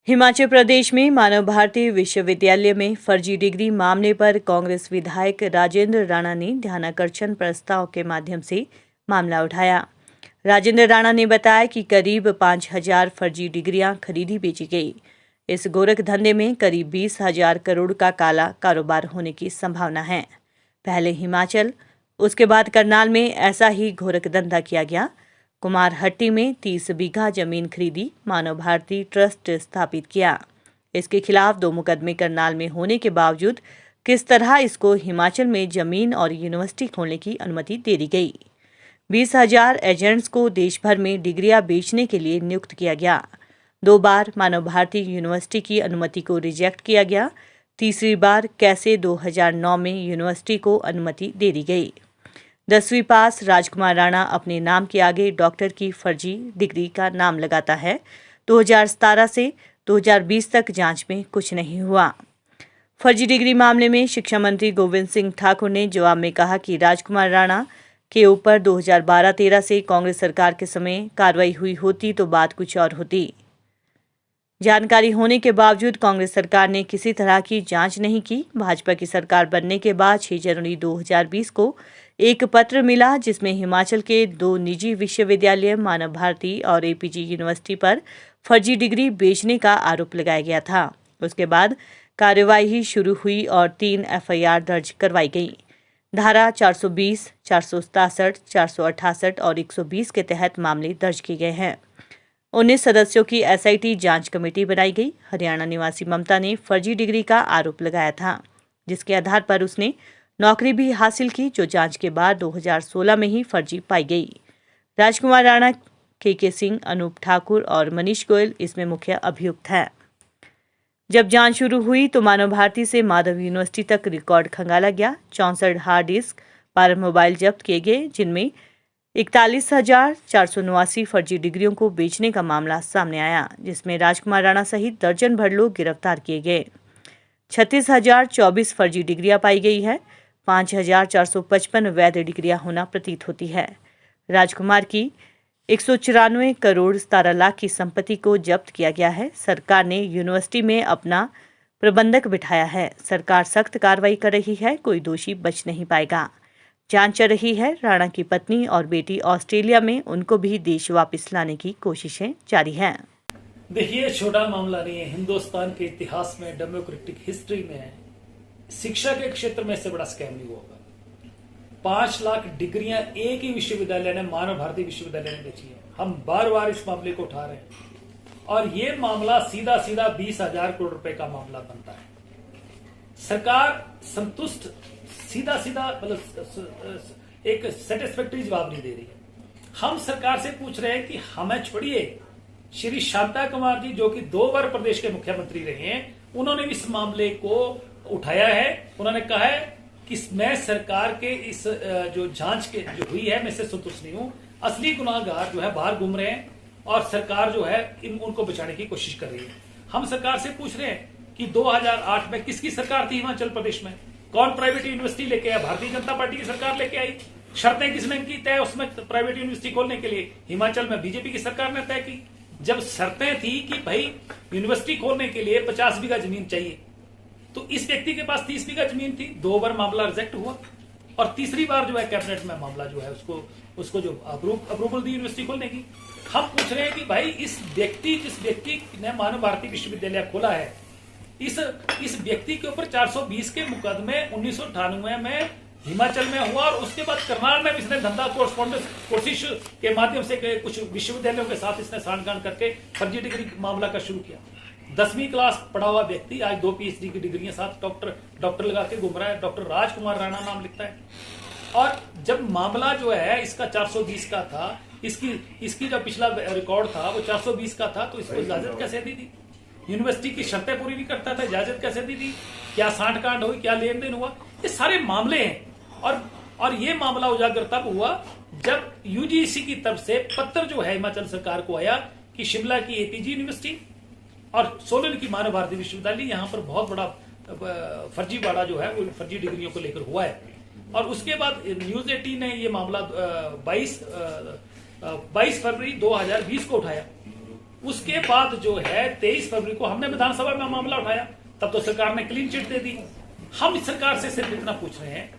हिमाचल प्रदेश में मानव भारती विश्वविद्यालय में फर्जी डिग्री मामले पर कांग्रेस विधायक राजेंद्र राणा ने ध्यानाकर्षण प्रस्ताव के माध्यम से मामला उठाया। राजेंद्र राणा ने बताया कि करीब 5,000 फर्जी डिग्रियां खरीदी बेची गई। इस गोरख धंधे में करीब 20,000 करोड़ का काला कारोबार होने की संभावना है। पहले हिमाचल, उसके बाद करनाल में ऐसा ही गोरख धंधा किया गया। कुमारहट्टी में 30 बीघा जमीन खरीदी, मानव भारती ट्रस्ट स्थापित किया। इसके खिलाफ 2 मुकदमे करनाल में होने के बावजूद किस तरह इसको हिमाचल में जमीन और यूनिवर्सिटी खोलने की अनुमति दे दी गई। 20,000 एजेंट्स को देश भर में डिग्रियां बेचने के लिए नियुक्त किया गया। 2 बार मानव भारती यूनिवर्सिटी की अनुमति को रिजेक्ट किया गया। तीसरी बार कैसे 2009 में यूनिवर्सिटी को अनुमति दे दी गई। 10वीं पास राजकुमार राणा अपने नाम के आगे डॉक्टर की फर्जी डिग्री का नाम लगाता है। 2017 से 2020 तक जांच में कुछ नहीं हुआ। फर्जी डिग्री मामले में शिक्षा मंत्री गोविंद सिंह ठाकुर ने जवाब में कहा कि राजकुमार राणा के ऊपर 2012-13 से कांग्रेस सरकार के समय कार्रवाई हुई होती तो बात कुछ और होती। जानकारी होने के बावजूद कांग्रेस सरकार ने किसी तरह की जांच नहीं की। भाजपा की सरकार बनने के बाद 6 जनवरी 2020 को एक पत्र मिला जिसमें हिमाचल के 2 निजी विश्वविद्यालय मानव भारती और एपीजी यूनिवर्सिटी पर फर्जी डिग्री बेचने का आरोप लगाया गया था। उसके बाद कार्यवाही शुरू हुई और 3 एफआईआर दर्ज करवाई गई। धारा 420, 467, 468 और 120 के तहत मामले दर्ज किए गए हैं। 19 सदस्यों की एसआईटी जांच कमेटी बनाई गई। हरियाणा निवासी ममता ने फर्जी डिग्री का आरोप लगाया था, जिसके आधार पर उसने नौकरी भी हासिल की, जो जांच के बाद 2016 में ही फर्जी पाई गई। राजकुमार राणा, के सिंह, अनूप ठाकुर और मनीष गोयल इसमें मुख्य अभियुक्त हैं। जब जांच शुरू हुई तो मानव भारती से माधव यूनिवर्सिटी तक रिकॉर्ड खंगाला गया। 64 हार्ड डिस्क, 12 मोबाइल जब्त किए गए, जिनमें 41,489 फर्जी डिग्रियों को बेचने का मामला सामने आया, जिसमें राजकुमार राणा सहित दर्जन भर लोग गिरफ्तार किए गए। 36,024 फर्जी डिग्रियां पाई गई है। 5,455 वैध डिग्रियां होना प्रतीत होती है। राजकुमार की 194 करोड़ 17 लाख की संपत्ति को जब्त किया गया है। सरकार ने यूनिवर्सिटी में अपना प्रबंधक बिठाया है। सरकार सख्त कार्रवाई कर रही है, कोई दोषी बच नहीं पाएगा। जांच चल रही है। राणा की पत्नी और बेटी ऑस्ट्रेलिया में, उनको भी देश वापस लाने की कोशिशें जारी हैं। देखिए, छोटा मामला नहीं है। हिंदुस्तान के इतिहास में, डेमोक्रेटिक हिस्ट्री में शिक्षा के क्षेत्र में इससे बड़ा स्कैम नहीं हुआ। 5 लाख डिग्रियां एक ही विश्वविद्यालय ने, मानव भारती विश्वविद्यालय ने बेची है। हम बार बार इस मामले को उठा रहे हैं और ये मामला सीधा 20,000 करोड़ रुपए का मामला बनता है। सरकार संतुष्ट, सीधा मतलब एक सेटिस्फैक्टरी जवाब नहीं दे रही है। हम सरकार से पूछ रहे हैं कि हमें छोड़िए। श्री शांता कुमार जी, जो कि 2 बार प्रदेश के मुख्यमंत्री रहे हैं, उन्होंने इस मामले को उठाया है। उन्होंने कहा है कि मैं सरकार के इस जो जांच के जो हुई है, मैं इससे संतुष्ट नहीं हूं। असली गुनाहगार जो है बाहर घूम रहे हैं और सरकार जो है उनको बचाने की कोशिश कर रही है। हम सरकार से पूछ रहे हैं कि 2008 में किसकी सरकार थी हिमाचल प्रदेश में? कौन प्राइवेट यूनिवर्सिटी लेके आया? भारतीय जनता पार्टी की सरकार लेके आई। शर्तें किसने की तय उसमें प्राइवेट यूनिवर्सिटी खोलने के लिए? हिमाचल में बीजेपी की सरकार ने तय की। जब शर्तें थी कि भाई यूनिवर्सिटी खोलने के लिए 50 बीघा जमीन चाहिए, तो इस व्यक्ति के पास 30 बीघा जमीन थी। 2 बार मामला रिजेक्ट हुआ और तीसरी बार जो है कैबिनेट में मामला जो है उसको जो अप्रूवल दी यूनिवर्सिटी खोलने की। हम पूछ रहे हैं कि भाई जिस व्यक्ति ने मानव भारती विश्वविद्यालय खोला है, इस व्यक्ति के ऊपर 420 के मुकदमे 1998 में हिमाचल में हुआ और उसके बाद करनाल में भी इसने धंधा कोशिश के माध्यम से कुछ विश्वविद्यालयों के साथ इसने सांठगांठ करके फर्जी डिग्री मामला का शुरू किया। 10वीं क्लास पढ़ा हुआ व्यक्ति आज 2 पीएचडी की डिग्रियां साथ डॉक्टर लगा के घूम रहा है। डॉक्टर राजकुमार राणा नाम लिखता है। और जब मामला जो है इसका 420 का था, इसकी जो पिछला रिकॉर्ड था वो 420 का था, तो इसको इजाजत कैसे दी थी? यूनिवर्सिटी की शर्तें पूरी नहीं करता था, इजाजत कैसे दी थी? क्या सांठगांठ हुई, क्या लेन देन हुआ? ये सारे मामले हैं। और ये मामला उजागर तब हुआ जब यूजीसी की तरफ से पत्र जो है हिमाचल सरकार को आया कि शिमला की एपीजी यूनिवर्सिटी और सोलन की मानव भारती विश्वविद्यालय, यहाँ पर बहुत बड़ा फर्जीवाड़ा जो है वो फर्जी डिग्रियों को लेकर हुआ है। और उसके बाद न्यूज 18 ने ये मामला 22 फरवरी 2020 को उठाया। उसके बाद जो है 23 फरवरी को हमने विधानसभा में मामला उठाया, तब तो सरकार ने क्लीन चिट दे दी। हम इस सरकार से सिर्फ इतना पूछ रहे हैं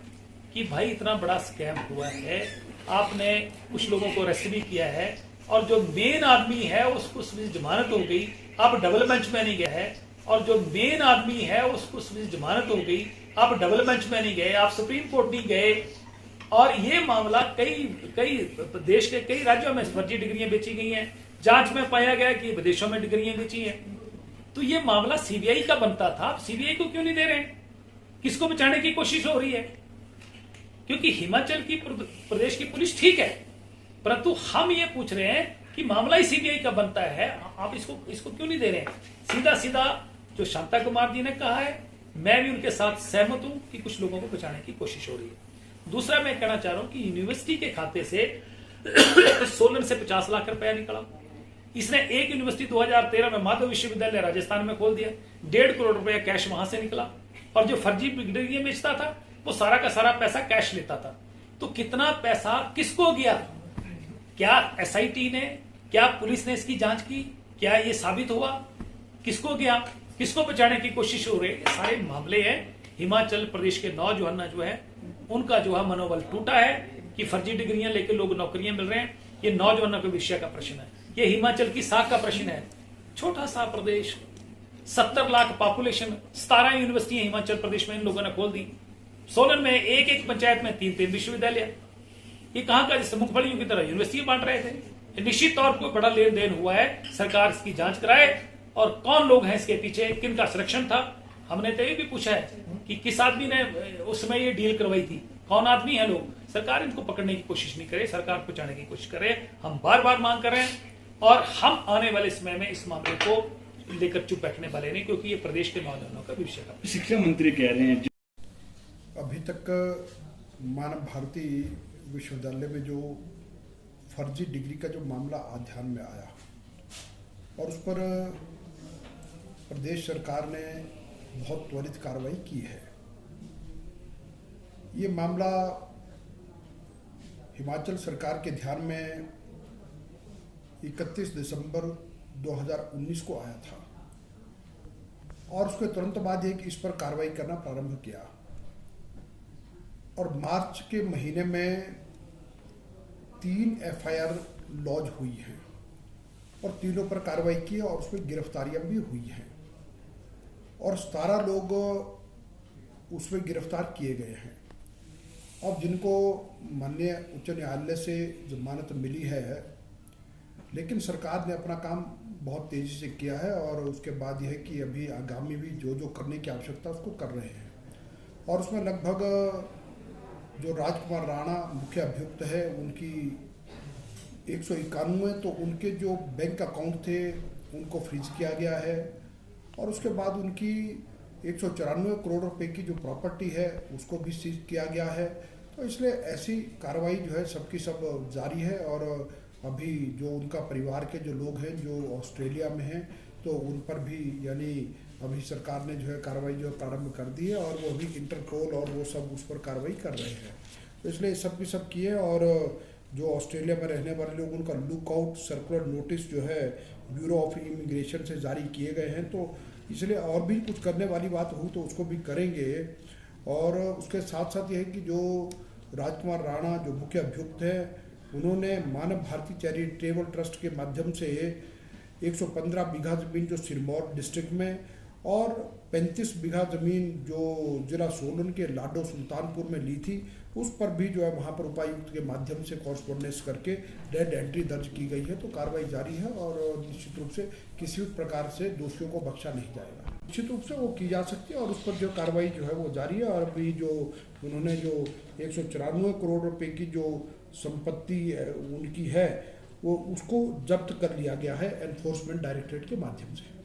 कि भाई इतना बड़ा स्कैम हुआ है, आपने कुछ लोगों को अरेस्ट भी किया है और जो मेन आदमी है उसको जमानत हो गई, अब डबल बेंच में नहीं गया है, और जो मेन आदमी है उसको जमानत हो गई, अब डबल बेंच में नहीं गए, आप सुप्रीम कोर्ट नहीं गए, और ये मामला कई देश के कई राज्यों में फर्जी डिग्रियां बेची गई हैं, जांच में पाया गया कि विदेशों में डिग्रियां बेची हैं। तो ये मामला सीबीआई का बनता था, सीबीआई को क्यों नहीं दे रहे हैं? किसको बचाने की कोशिश हो रही है? क्योंकि हिमाचल की प्रदेश की पुलिस ठीक है, परंतु हम ये पूछ रहे हैं कि मामला ही सीबीआई का बनता है, आप इसको क्यों नहीं दे रहे हैं? सीधा सीधा जो शांता कुमार जी ने कहा है, मैं भी उनके साथ सहमत हूं कि कुछ लोगों को बचाने की कोशिश हो रही है। दूसरा मैं कहना चाह रहा हूं कि यूनिवर्सिटी के खाते से सोलन से 50 लाख रुपया निकला। इसने एक यूनिवर्सिटी 2013 में माधव विश्वविद्यालय राजस्थान में खोल दिया, 1.5 करोड़ रुपया कैश वहां से निकला, और जो फर्जी डिग्री बेचता था वो सारा का सारा पैसा कैश लेता था। तो कितना पैसा किसको गया? क्या एसआईटी ने, क्या पुलिस ने इसकी जांच की? क्या ये साबित हुआ? किसको गया? किसको बचाने की कोशिश हो रही है? ये सारे मामले हैं। हिमाचल प्रदेश के नौजवान जो है उनका जो है मनोबल टूटा है कि फर्जी डिग्रियां लेकर लोग नौकरियां मिल रहे हैं। ये नौजवानों के विषय का प्रश्न है, ये हिमाचल की साख का प्रश्न है। छोटा सा प्रदेश, 70 लाख पॉपुलेशन, 17 यूनिवर्सिटियां हिमाचल प्रदेश में इन लोगों ने खोल दी। सोलन में एक पंचायत में 3 विश्वविद्यालय। ये कहां का, जैसे मूंगफलियों की तरह यूनिवर्सिटी बांट रहे थे। निश्चित तौर पर बड़ा लेन देन हुआ है, सरकार इसकी जांच कराए और कौन लोग हैं इसके पीछे, किनका संरक्षण था। हमने तो ये भी पूछा है कि किस आदमी ने उस समय ये डील करवाई थी, कौन आदमी है लोग। सरकार इनको पकड़ने की कोशिश नहीं करे, सरकार बचाने की कोशिश करे। हम बार बार मांग कर रहे हैं और हम आने वाले समय में इस मामले को लेकर चुप बैठने वाले नहीं, क्योंकि ये प्रदेश के नौजवानों का भविष्य का। शिक्षा मंत्री कह रहे हैं अभी तक मानव भारती विश्वविद्यालय में जो फर्जी डिग्री का जो मामला आज ध्यान में आया और उस पर प्रदेश सरकार ने बहुत त्वरित कार्रवाई की है। ये मामला हिमाचल सरकार के ध्यान में 31 दिसंबर 2019 को आया था और उसके तुरंत बाद एक इस पर कार्रवाई करना प्रारंभ किया और मार्च के महीने में 3 एफआईआर लॉन्च हुई हैं और तीनों पर कार्रवाई की और उसमें गिरफ्तारियां भी हुई हैं और 17 लोग उसमें गिरफ्तार किए गए हैं। अब जिनको माननीय उच्च न्यायालय से जमानत मिली है, लेकिन सरकार ने अपना काम बहुत तेज़ी से किया है और उसके बाद यह है कि अभी आगामी भी जो करने की आवश्यकता उसको कर रहे हैं। और उसमें लगभग जो राजकुमार राणा मुख्य अभियुक्त है उनकी 191, तो उनके जो बैंक अकाउंट थे उनको फ्रीज किया गया है और उसके बाद उनकी 194 करोड़ रुपए की जो प्रॉपर्टी है उसको भी सीज किया गया है। तो इसलिए ऐसी कार्रवाई जो है सबकी सब जारी है और अभी जो उनका परिवार के जो लोग हैं जो ऑस्ट्रेलिया में हैं तो उन पर भी यानी अभी सरकार ने जो है कार्रवाई जो प्रारंभ कर दी है और वो अभी इंटरपोल और वो सब उस पर कार्रवाई कर रहे हैं। तो इसलिए सब की सब किए और जो ऑस्ट्रेलिया में रहने वाले लोग उनका लुकआउट सर्कुलर नोटिस जो है ब्यूरो ऑफ इमिग्रेशन से जारी किए गए हैं। तो इसलिए और भी कुछ करने वाली बात हो तो उसको भी करेंगे। और उसके साथ साथ ये है कि जो राजकुमार राणा जो मुख्य अभियुक्त है उन्होंने मानव भारती चैरिटेबल ट्रस्ट के माध्यम से 115 बीघा ज़मीन जो सिरमौर डिस्ट्रिक्ट में और 35 बीघा ज़मीन जो जिला सोलन के लाडो सुल्तानपुर में ली थी उस पर भी जो है वहाँ पर उपायुक्त के माध्यम से कॉरस्पॉन्डेंस करके डेड एंट्री दर्ज की गई है। तो कार्रवाई जारी है और निश्चित रूप से किसी भी प्रकार से दोषियों को बख्शा नहीं जाएगा। निश्चित रूप से वो की जा सकती है और उस पर जो कार्रवाई जो है वो जारी है। और अभी जो उन्होंने जो 194 करोड़ रुपए की जो संपत्ति उनकी है वो उसको जब्त कर लिया गया है एनफोर्समेंट डायरेक्टरेट के माध्यम से।